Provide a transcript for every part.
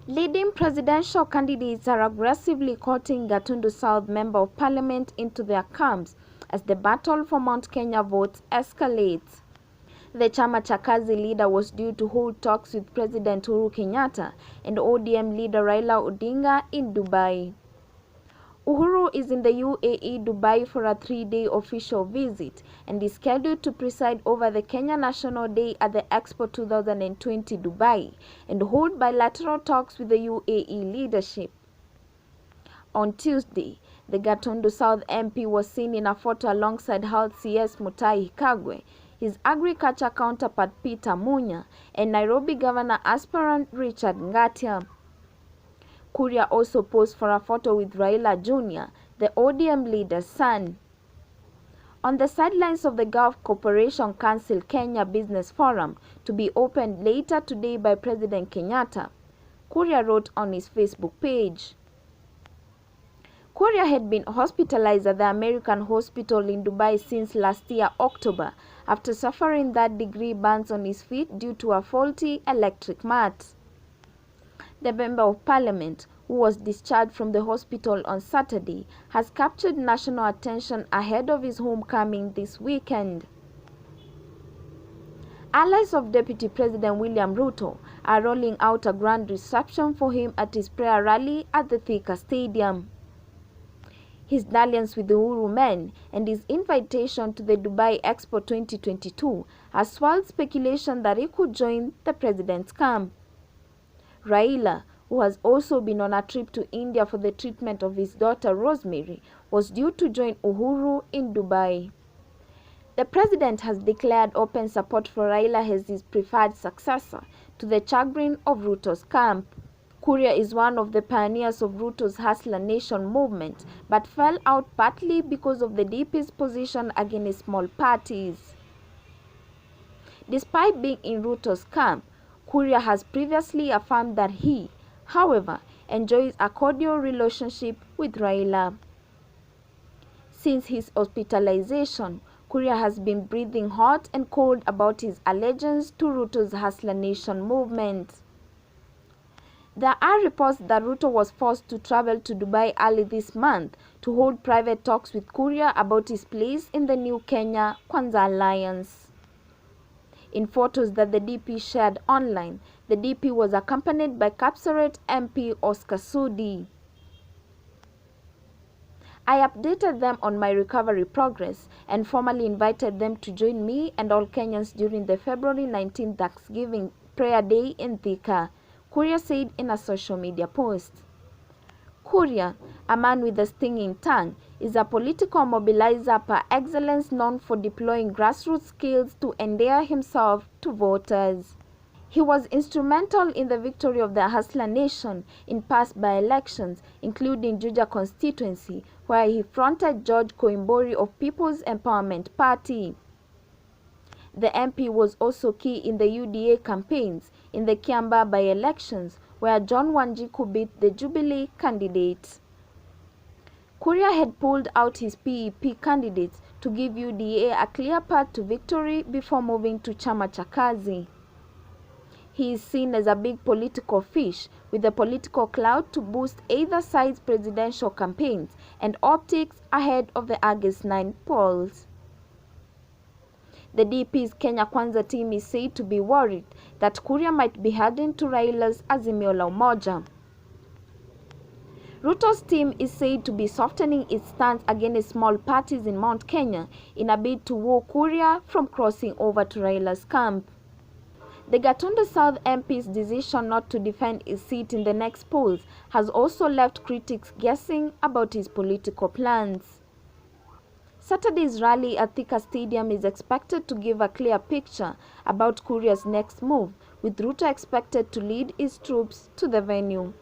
Leading presidential candidates are aggressively courting Gatundu South Member of Parliament into their camps as the battle for Mount Kenya votes escalates. The Chama Cha Kazi leader was due to hold talks with President Uhuru Kenyatta and ODM leader Raila Odinga in Dubai. Uhuru is in the UAE Dubai for a 3-day official visit and is scheduled to preside over the Kenya National Day at the Expo 2020 Dubai and hold bilateral talks with the UAE leadership. On Tuesday, the Gatundu South MP was seen in a photo alongside Health CS Mutahi Kagwe, his agriculture counterpart Peter Munya, and Nairobi Governor aspirant Richard Ngatia. Kuria also posed for a photo with Raila Junior, the ODM leader's son. On the sidelines of the Gulf Cooperation Council Kenya Business Forum, to be opened later today by President Kenyatta, Kuria wrote on his Facebook page. Kuria had been hospitalized at the American hospital in Dubai since last year October after suffering third-degree burns on his feet due to a faulty electric mat. The Member of Parliament, who was discharged from the hospital on Saturday, has captured national attention ahead of his homecoming this weekend. Allies of Deputy President William Ruto are rolling out a grand reception for him at his prayer rally at the Thika Stadium. His dalliance with the Uhuru men and his invitation to the Dubai Expo 2022 has swelled speculation that he could join the president's camp. Raila, who has also been on a trip to India for the treatment of his daughter Rosemary, was due to join Uhuru in Dubai. The president has declared open support for Raila as his preferred successor, to the chagrin of Ruto's camp. Kuria is one of the pioneers of Ruto's Hustler Nation movement, but fell out partly because of the DP's position against small parties. Despite being in Ruto's camp, Kuria has previously affirmed that he, however, enjoys a cordial relationship with Raila. Since his hospitalization, Kuria has been breathing hot and cold about his allegiance to Ruto's Hustler Nation movement. There are reports that Ruto was forced to travel to Dubai early this month to hold private talks with Kuria about his place in the new Kenya Kwanza alliance. In photos that the DP shared online, the DP was accompanied by Kapseret MP Oscar Sudi. I updated them on my recovery progress and formally invited them to join me and all Kenyans during the February 19th Thanksgiving prayer day in Thika, Kuria said in a social media post. Kuria, a man with a stinging tongue, is a political mobilizer par excellence known for deploying grassroots skills to endear himself to voters. He was instrumental in the victory of the Hustler Nation in past by-elections, including Juja constituency, where he fronted George Koimburi of People's Empowerment Party. The MP was also key in the UDA campaigns in the Kiambaa by-elections, where John Wanjiku beat the Jubilee candidate. Kuria had pulled out his PEP candidates to give UDA a clear path to victory before moving to Chama Cha Kazi. He is seen as a big political fish with the political clout to boost either side's presidential campaigns and optics ahead of the August 9 polls. The DP's Kenya Kwanza team is said to be worried that Kuria might be heading to Raila's Azimio la Umoja. Ruto's team is said to be softening its stance against small parties in Mount Kenya in a bid to woo Kuria from crossing over to Raila's camp. The Gatundu South MP's decision not to defend his seat in the next polls has also left critics guessing about his political plans. Saturday's rally at Thika Stadium is expected to give a clear picture about Kuria's next move, with Ruto expected to lead his troops to the venue.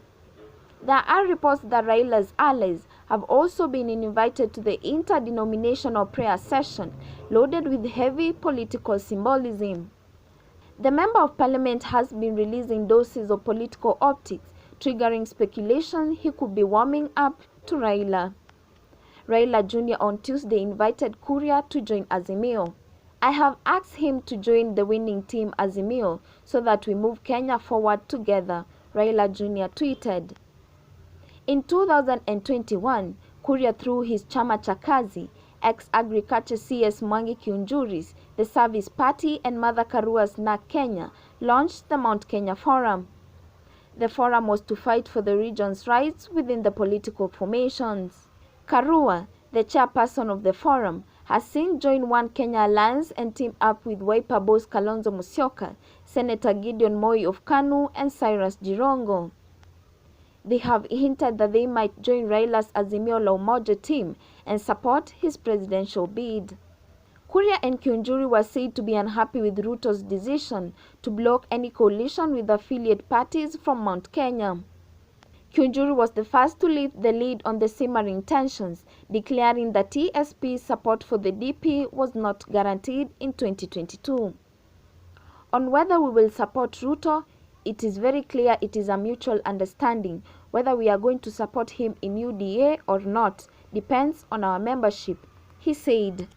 There are reports that Raila's allies have also been invited to the interdenominational prayer session, loaded with heavy political symbolism. The Member of Parliament has been releasing doses of political optics, triggering speculation he could be warming up to Raila. Raila Junior on Tuesday invited Kuria to join Azimio. I have asked him to join the winning team Azimio so that we move Kenya forward together, Raila Junior tweeted. In 2021, Kuria through his Chama Cha Kazi, ex-Agriculture CS Mwangi, the Service Party and Mother Karua's NAK Kenya launched the Mount Kenya Forum. The forum was to fight for the region's rights within the political formations. Karua, the chairperson of the forum, has since joined One Kenya Alliance and teamed up with Wiper boss Kalonzo Musyoka, Senator Gideon Moi of Kanu and Cyrus Jirongo. They have hinted that they might join Raila's Azimio la Umoja team and support his presidential bid. Kuria and Kiunjuri were said to be unhappy with Ruto's decision to block any coalition with affiliate parties from Mount Kenya. Kiunjuri was the first to lift the lead on the simmering tensions, declaring that TSP's support for the DP was not guaranteed in 2022. On whether we will support Ruto, it is very clear it is a mutual understanding. Whether we are going to support him in UDA or not depends on our membership, he said.